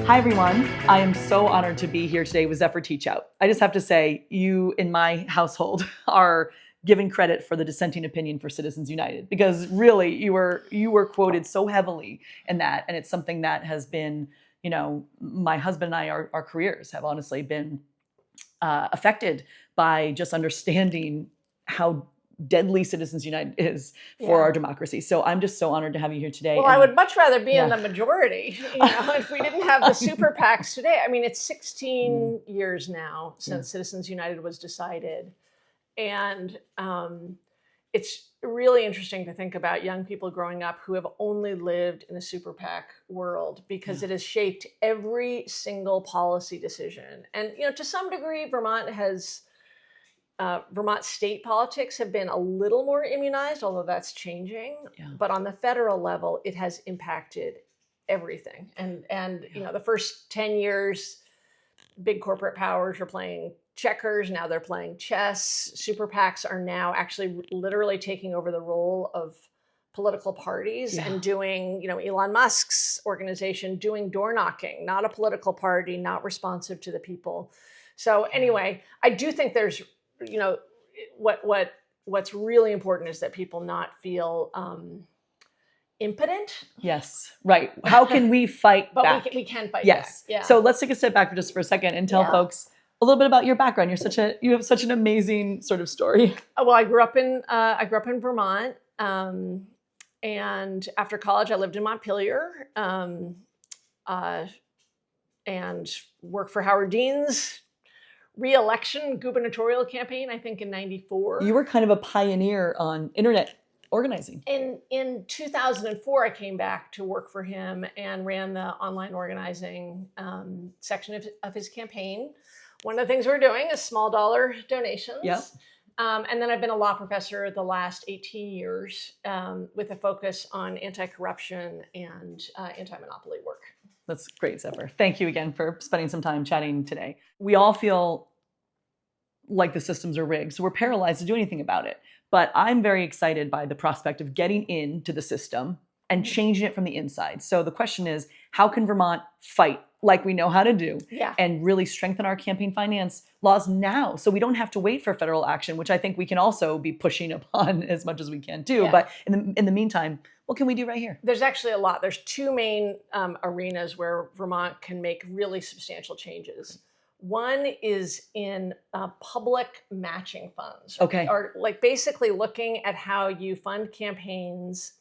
Hi, everyone. I am so honored to be here today with Zephyr Teachout. I just have to say, you in my household are given credit for the dissenting opinion for Citizens United, because really you were quoted so heavily in that, and it's something that has been, my husband and I, our careers have honestly been affected by just understanding how deadly Citizens United is for our democracy. So I'm just so honored to have you here today. Well, I would much rather be in the majority, if we didn't have the super PACs today. I mean, it's 16 years now since Citizens United was decided. And it's really interesting to think about young people growing up who have only lived in a super PAC world, because it has shaped every single policy decision. And, to some degree, Vermont state politics have been a little more immunized, although that's changing. But on the federal level, it has impacted everything. And the first 10 years, big corporate powers were playing checkers. Now they're playing chess. Super PACs are now actually literally taking over the role of political parties and doing, Elon Musk's organization doing door knocking, not a political party, not responsive to the people. So anyway, I do think there's, what's really important is that people not feel impotent. Yes, right. How can we fight back? We can fight back. Yes. Yeah. So let's take a step back for a second and tell folks a little bit about your background. You have such an amazing sort of story. Well, I grew up in Vermont, and after college, I lived in Montpelier, and worked for Howard Dean's re-election gubernatorial campaign, I think in '94. You were kind of a pioneer on internet organizing. In 2004, I came back to work for him and ran the online organizing section of his campaign. One of the things we're doing is small dollar donations. Yep. And then I've been a law professor the last 18 years with a focus on anti-corruption and anti-monopoly work. That's great, Zephyr. Thank you again for spending some time chatting today. We all feel like the systems are rigged, so we're paralyzed to do anything about it. But I'm very excited by the prospect of getting into the system and changing it from the inside. So the question is, how can Vermont fight like we know how to do and really strengthen our campaign finance laws now, so we don't have to wait for federal action, which I think we can also be pushing upon as much as we can too. But in the meantime, what can we do right here? There's actually a lot. There's two main arenas where Vermont can make really substantial changes. One is in public matching funds. Or like basically looking at how you fund campaigns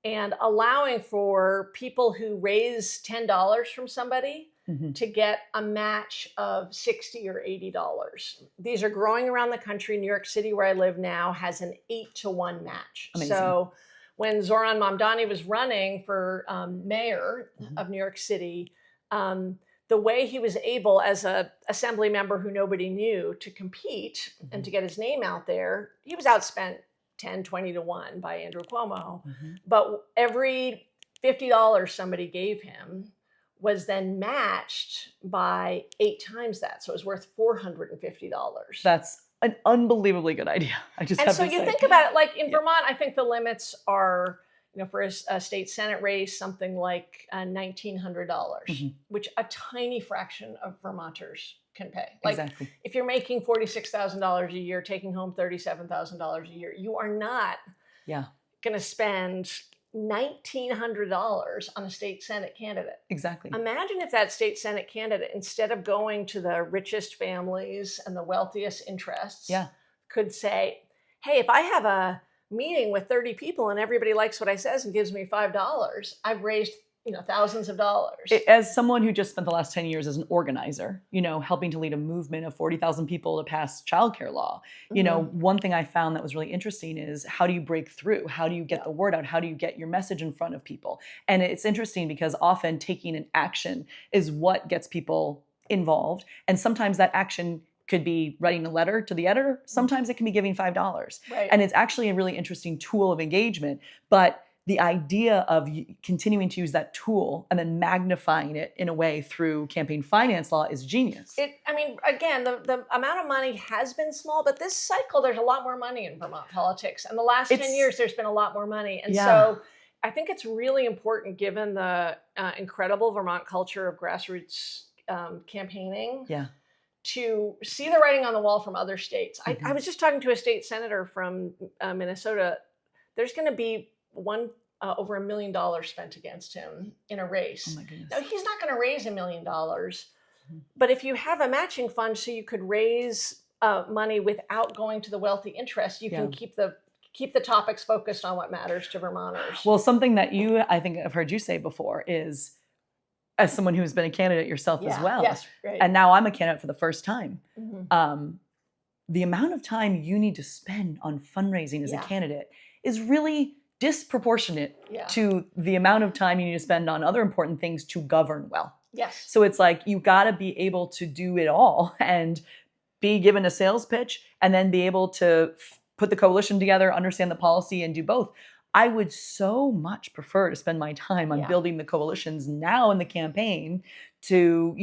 and allowing for people who raise $10 from somebody to get a match of $60 or $80. These are growing around the country. New York City, where I live now, has an 8-to-1 match. Amazing. So when Zoran Mamdani was running for mayor of New York City, the way he was able, as an assembly member who nobody knew, to compete and to get his name out there, he was outspent 10, 20 to 1 by Andrew Cuomo. But every $50 somebody gave him was then matched by 8 times that. So it was worth $450. That's an unbelievably good idea. So you think about it, like in Vermont, I think the limits are, for a state Senate race, something like $1,900, which a tiny fraction of Vermonters can pay. Like if you're making $46,000 a year, taking home $37,000 a year, you are not going to spend $1,900 on a state Senate candidate. Exactly. Imagine if that state Senate candidate, instead of going to the richest families and the wealthiest interests, could say, hey, if I have a meeting with 30 people and everybody likes what I says and gives me $5, I've raised thousands of dollars. As someone who just spent the last 10 years as an organizer, helping to lead a movement of 40,000 people to pass childcare law, one thing I found that was really interesting is, how do you break through? How do you get the word out? How do you get your message in front of people? And it's interesting because often taking an action is what gets people involved. And sometimes that action could be writing a letter to the editor. Sometimes it can be giving $5. And it's actually a really interesting tool of engagement. But the idea of continuing to use that tool and then magnifying it in a way through campaign finance law is genius. Again, the amount of money has been small, but this cycle, there's a lot more money in Vermont politics. And the last 10 years, there's been a lot more money. And so I think it's really important, given the incredible Vermont culture of grassroots campaigning, to see the writing on the wall from other states. I was just talking to a state senator from Minnesota. There's going to be over $1 million spent against him in a race. Oh my goodness. Now, he's not going to raise $1 million, but if you have a matching fund so you could raise money without going to the wealthy interest, you can keep the topics focused on what matters to Vermonters. Well, something that I think I've heard you say before is, as someone who's been a candidate yourself as well, and now I'm a candidate for the first time, the amount of time you need to spend on fundraising as a candidate is really disproportionate to the amount of time you need to spend on other important things to govern well. Yes. So it's like, you got to be able to do it all and be given a sales pitch and then be able to put the coalition together, understand the policy, and do both. I would so much prefer to spend my time on building the coalitions now in the campaign to,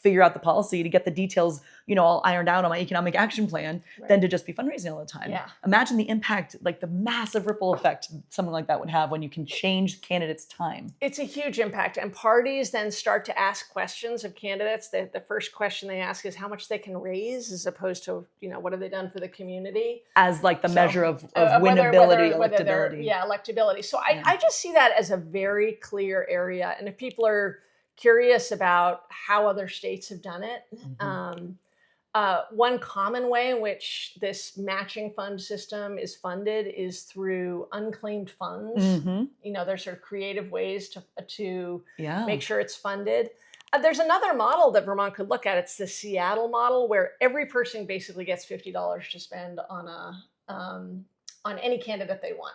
figure out the policy, to get the details, all ironed out on my economic action plan, than to just be fundraising all the time. Yeah. Imagine the impact, like the massive ripple effect something like that would have when you can change candidates' time. It's a huge impact. And parties then start to ask questions of candidates. The first question they ask is how much they can raise, as opposed to, what have they done for the community? As like the measure of winnability, electability. Electability. So I just see that as a very clear area. And if people are curious about how other states have done it, one common way in which this matching fund system is funded is through unclaimed funds. There's sort of creative ways to make sure it's funded. There's another model that Vermont could look at. It's the Seattle model, where every person basically gets $50 to spend on any candidate they want.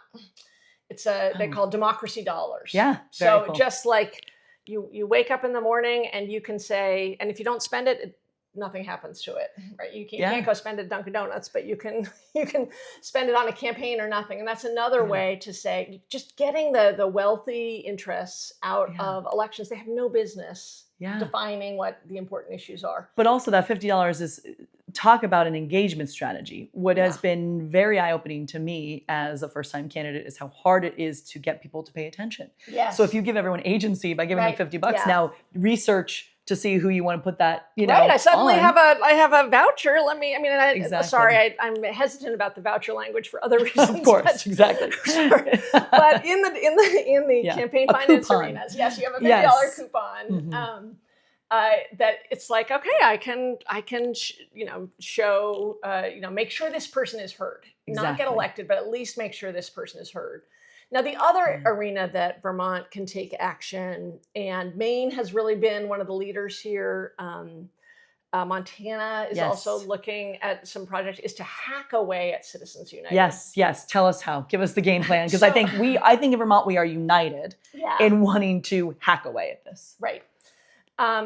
It's they call democracy dollars. Yeah. So cool. Just like you wake up in the morning and you can say, and if you don't spend it, nothing happens to it, right? You can't go spend it at Dunkin' Donuts, but you can spend it on a campaign or nothing. And that's another way to say, just getting the wealthy interests out of elections. They have no business defining what the important issues are. But also that $50 is, talk about an engagement strategy. What has been very eye-opening to me as a first-time candidate is how hard it is to get people to pay attention. Yes. So if you give everyone agency by giving them $50, now research to see who you want to put that, right. I suddenly on. I have a voucher. Exactly. Sorry, I'm hesitant about the voucher language for other reasons. Of course, exactly. But in the campaign finance arenas, yes, you have a $50 coupon. That it's like, okay, I can show, make sure this person is heard. Not get elected, but at least make sure this person is heard. Now, the other arena that Vermont can take action, and Maine has really been one of the leaders here. Montana is also looking at some projects, is to hack away at Citizens United. Yes. Tell us how. Give us the game plan, because I think in Vermont we are united in wanting to hack away at this. Right.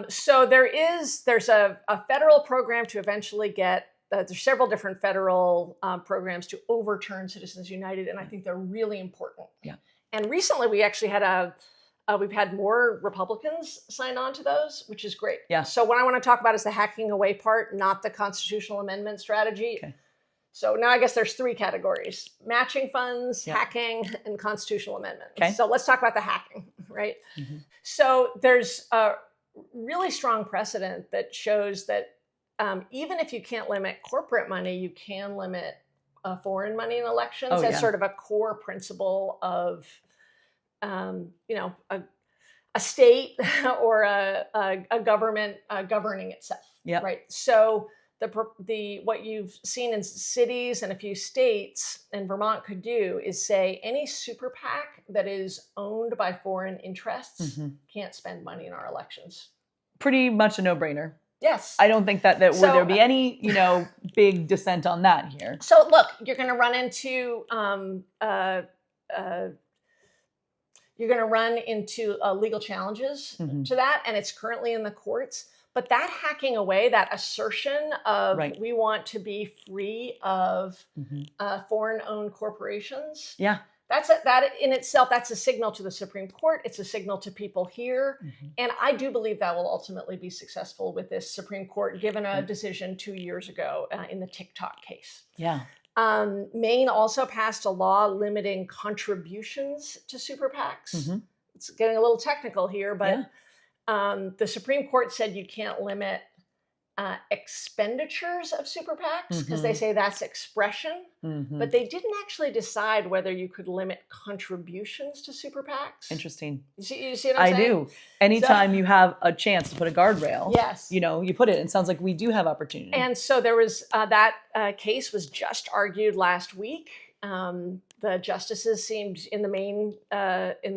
So there's a federal program to eventually get. There's several different federal programs to overturn Citizens United, and I think they're really important. Yeah. And recently, we actually had we've had more Republicans sign on to those, which is great. Yeah. So what I want to talk about is the hacking away part, not the constitutional amendment strategy. Okay. So now I guess there's three categories: matching funds, hacking, and constitutional amendments. Okay. So let's talk about the hacking, right? So there's a really strong precedent that shows that even if you can't limit corporate money, you can limit foreign money in elections as sort of a core principle of, a state or a government governing itself. Yep. Right. So what you've seen in cities and a few states, and Vermont could do, is say any super PAC that is owned by foreign interests can't spend money in our elections. Pretty much a no-brainer. Yes. I don't think that would there be any, big dissent on that here. So look, you're going to run into legal challenges to that, and it's currently in the courts. But that hacking away, that assertion of we want to be free of foreign-owned corporations. Yeah. That in itself, that's a signal to the Supreme Court. It's a signal to people here. And I do believe that will ultimately be successful with this Supreme Court, given a decision 2 years ago in the TikTok case. Yeah. Maine also passed a law limiting contributions to super PACs. Mm-hmm. It's getting a little technical here, but Yeah. the Supreme Court said you can't limit expenditures of super PACs because they say that's expression, but they didn't actually decide whether you could limit contributions to super PACs. Interesting. You see what I'm saying? I do. Anytime you have a chance to put a guardrail, yes, you put it. It sounds like we do have opportunity. And so there was that case was just argued last week. The justices seemed in the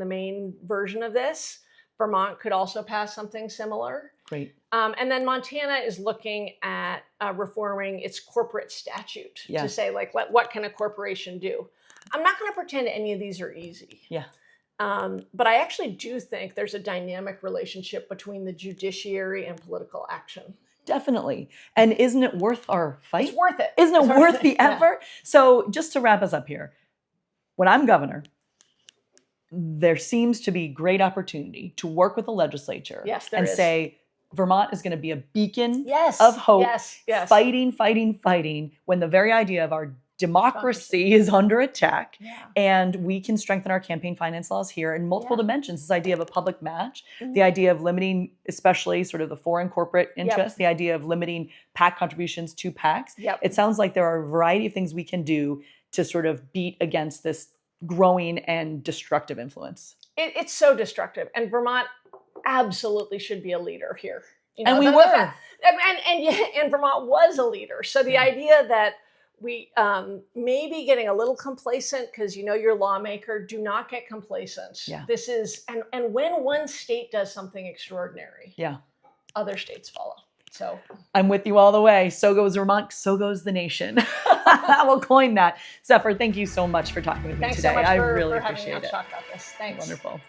main version of this. Vermont could also pass something similar. Great. And then Montana is looking at reforming its corporate statute to say, like, what can a corporation do? I'm not going to pretend any of these are easy. Yeah. But I actually do think there's a dynamic relationship between the judiciary and political action. Definitely. And isn't it worth our fight? It's worth it. Isn't it worth the effort? So just to wrap us up here, when I'm governor, there seems to be great opportunity to work with the legislature and say, Vermont is going to be a beacon of hope, fighting, when the very idea of our democracy is under attack. And we can strengthen our campaign finance laws here in multiple dimensions. This idea of a public match, the idea of limiting, especially sort of the foreign corporate interests, the idea of limiting PAC contributions to PACs. It sounds like there are a variety of things we can do to sort of beat against this growing and destructive influence. It's so destructive. And Vermont absolutely should be a leader here. And we were. And Vermont was a leader. So the idea that we may be getting a little complacent because you're a lawmaker, do not get complacent. This is, and when one state does something extraordinary, other states follow. So I'm with you all the way. So goes Vermont, so goes the nation. We'll coin that. Zephyr, thank you so much for talking with me today. Thanks so much I for really having appreciate me on it. Talk About This. Thanks. Wonderful.